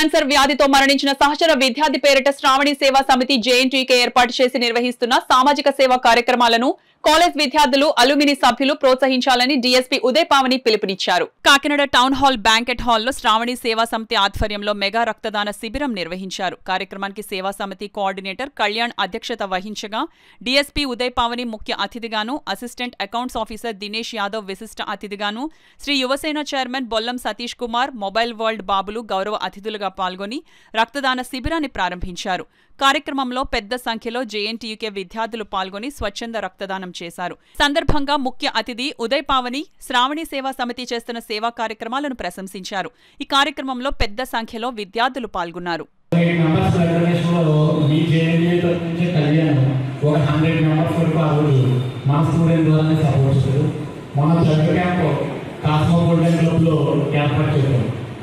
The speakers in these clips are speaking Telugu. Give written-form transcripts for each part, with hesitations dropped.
క్యాన్సర్ వ్యాధితో మరణించిన సహచర విద్యార్థి పేరిట శ్రావణి సేవా సమితి జేఎన్టీయూకే ఏర్పాటు చేసి నిర్వహిస్తున్న సామాజిక సేవా కార్యక్రమాలను కాలేజ్ విద్యార్థులు అలుమిని సభ్యులు ప్రోత్సహించాలని డీఎస్పీ ఉదయ్ పావని పిలుపునిచ్చారు. కాకినాడ టౌన్ హాల్ బ్యాంకెట్ హాల్లో శ్రావణి సేవా సమితి ఆధ్వర్యంలో మెగా రక్తదాన శిబిరం నిర్వహించారు. కార్యక్రమానికి సేవా సమితి కోఆర్డినేటర్ కళ్యాణ్ అధ్యక్షత వహించగా డీఎస్పీ ఉదయ్ పావని ముఖ్య అతిథిగాను, assistant accounts officer Dinesh Yadav విశిష్ట అతిథిగాను, Shri Yuvasena chairman Bollam Satish Kumar, mobile world Babulu గౌరవ అతిథులుగా పాల్గొని రక్తదాన శిబిరాన్ని ప్రారంభించారు. కార్యక్రమంలో పెద్ద సంఖ్యలో జేఎన్టీయూకే విద్యార్థులు పాల్గొని స్వచ్ఛంద రక్తదానం చేశారు. సందర్భంగా ముఖ్య అతిథి ఉదయ్ పావని శ్రావణి సేవా సమితి చేస్తున్న సేవా కార్యక్రమాలను ప్రశంసించారు. ఈ కార్యక్రమంలో పెద్ద సంఖ్యలో విద్యార్థులు పాల్గొన్నారు.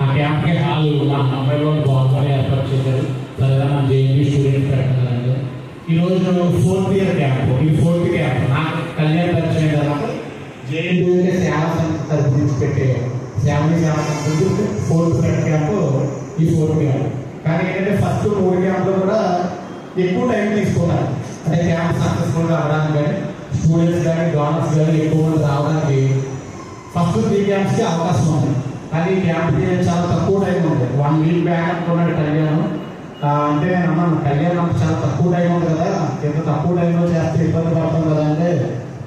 ఆ క్యాంప్కి హాల్ మా మొబైల్ బాగుందని ఏర్పాటు చేశారు. జేఎన్టీ స్టూడెంట్ పెట్టాలంటే ఈరోజు 4th ఇయర్ క్యాంప్, ఈ 4th క్యాంప్ నాకు కళ్యాణ్ పరిచయం తర్వాత జేఎన్టీ సేవా సంస్థ తరఫు నుంచి పెట్టే శ్రావణి సేవా సంస్థ 4th క్యాంప్, ఈ 4th క్యాంప్. కానీ ఏంటంటే ఫస్ట్ 3 క్యాంప్లో కూడా ఎక్కువ టైం తీసుకున్నారు. అంటే క్యాంప్ సక్సెస్ఫుల్గా అవ్వడానికి కానీ స్టూడెంట్స్ కానీ డోనర్స్ కానీ ఎక్కువ మంది రావడానికి ఫస్ట్ 3 క్యాంప్స్కి అవకాశం ఉంది. కానీ క్యాంప్కి చాలా తక్కువ టైం ఉంది. 1 వీక్ బ్యాక్ అనుకున్నాడు కళ్యాణ్. అంటే నేను అన్నాను, కళ్యాణ్ చాలా తక్కువ టైం ఉంది కదా, ఎంత తక్కువ టైంలో చేస్తే ఇబ్బంది పడతాం కదా అంటే,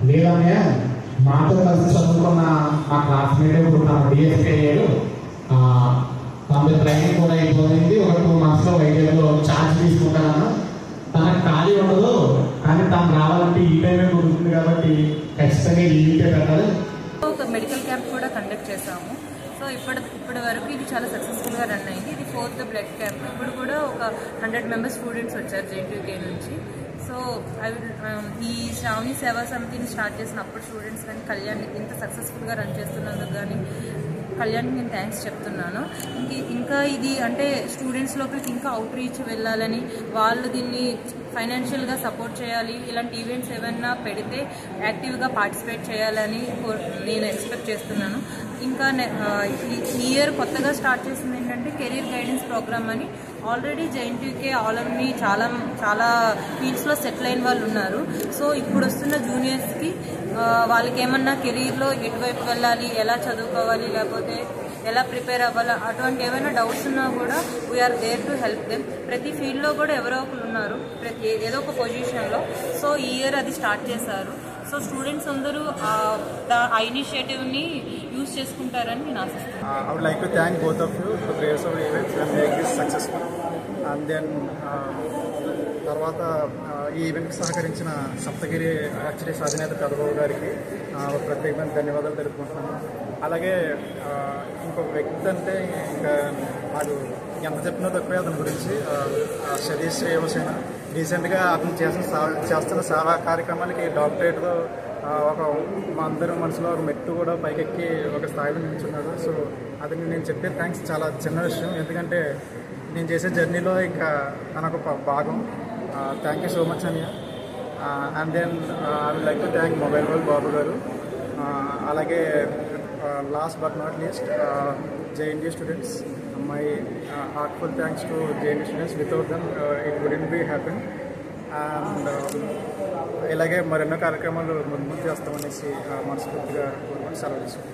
లేదనే మాతో కలిసి చదువుకున్న మా క్లాస్మేట్ ఇప్పుడు నా డిఎస్పీ అయ్యాడు, తన ట్రైనింగ్ కూడా అయిపోయింది, ఒక 2 monthsలో వైద్యంలో ఛార్జ్ తీసుకుంటానన్నా, తనకు ఖాళీ ఉండదు కానీ తను రావాలంటే ఈ టైమే కుదురుతుంది కాబట్టి ఖచ్చితంగా ఈ వీకే పెట్టాలి. ఒక మెడికల్ క్యాంప్ కూడా కండక్ట్ చేసాము. సో ఇప్పటి వరకు ఇది చాలా సక్సెస్ఫుల్గా రన్ అయింది. ఇది 4th బ్లడ్ క్యాంప్. ఇప్పుడు కూడా ఒక 100 members స్టూడెంట్స్ వచ్చారు జేఎన్టీయూకే నుంచి. సో ఈ శ్రావణి సేవా సమితిని స్టార్ట్ చేసినప్పుడు స్టూడెంట్స్ కానీ కళ్యాణ్ ఇంత సక్సెస్ఫుల్గా రన్ చేస్తున్నందుకు కానీ కళ్యాణ్కి నేను థ్యాంక్స్ చెప్తున్నాను. ఇంకా ఇది అంటే స్టూడెంట్స్ లోపలికి ఇంకా అవుట్ రీచ్ వెళ్ళాలని, వాళ్ళు దీన్ని ఫైనాన్షియల్గా సపోర్ట్ చేయాలి, ఇలాంటి ఈవెంట్స్ ఏమైనా పెడితే యాక్టివ్గా పార్టిసిపేట్ చేయాలని నేను ఎక్స్పెక్ట్ చేస్తున్నాను. ఇంకా ఈ ఇయర్ కొత్తగా స్టార్ట్ చేసింది ఏంటంటే కెరీర్ గైడెన్స్ ప్రోగ్రామ్ అని. ఆల్రెడీ జేఎన్టీయూకే ఆల్రెడీ చాలా ఫీల్డ్స్లో సెటిల్ అయిన వాళ్ళు ఉన్నారు. సో ఇప్పుడు వస్తున్న జూనియర్స్కి వాళ్ళకి ఏమన్నా కెరీర్లో ఎటువైపు వెళ్ళాలి, ఎలా చదువుకోవాలి, లేకపోతే ఎలా ప్రిపేర్ అవ్వాలి, అటువంటి ఏమైనా డౌట్స్ ఉన్నా కూడా we are there to help them. ప్రతి ఫీల్డ్లో కూడా ఎవరో ఒకరు ఉన్నారు, ఏదో ఒక పొజిషన్లో. సో ఈ ఇయర్ అది స్టార్ట్ చేశారు. సో స్టూడెంట్స్ అందరూ ఆ ఇనిషియేటివ్ని యూజ్ చేసుకుంటారని నేను ఆశిస్తున్నాను. I would like to thank both of you for the grace of events and make this successful. And then తర్వాత ఈ ఈవెంట్కి సహకరించిన సప్తగిరి హెచ్డిఎస్ అధినేత పెదబాబు గారికి ప్రత్యేకమైన ధన్యవాదాలు తెలుపుకుంటున్నాను. అలాగే ఇంకొక వ్యక్తి అంటే ఇంకా నాకు ఎంత చెప్పినా తక్కువే అతని గురించి, సతీష్ యువసేన. రీసెంట్గా అతను చేస్తున్న సేవా కార్యక్రమానికి డాక్టరేట్తో మా అందరి మనసులో ఒక మెట్టు కూడా పైకెక్కి ఒక స్థాయిలో నిల్చున్నాడు. సో అతనికి నేను చెప్పే థ్యాంక్స్ చాలా చిన్న విషయం, ఎందుకంటే నేను చేసే జర్నీలో ఇంకా తనొక భాగం. థ్యాంక్ యూ సో మచ్ అన్నయ్య. And then I would like to thank mobile world Babu గారు. అలాగే last but not least JNT students. My heartful thanks to JNT students. Without them it wouldn't be happen. And ఇలాగే మరెన్నో కార్యక్రమాలు ముందు చేస్తామనేసి మనస్ఫూర్తిగా సెలవు తీసుకుంటాం.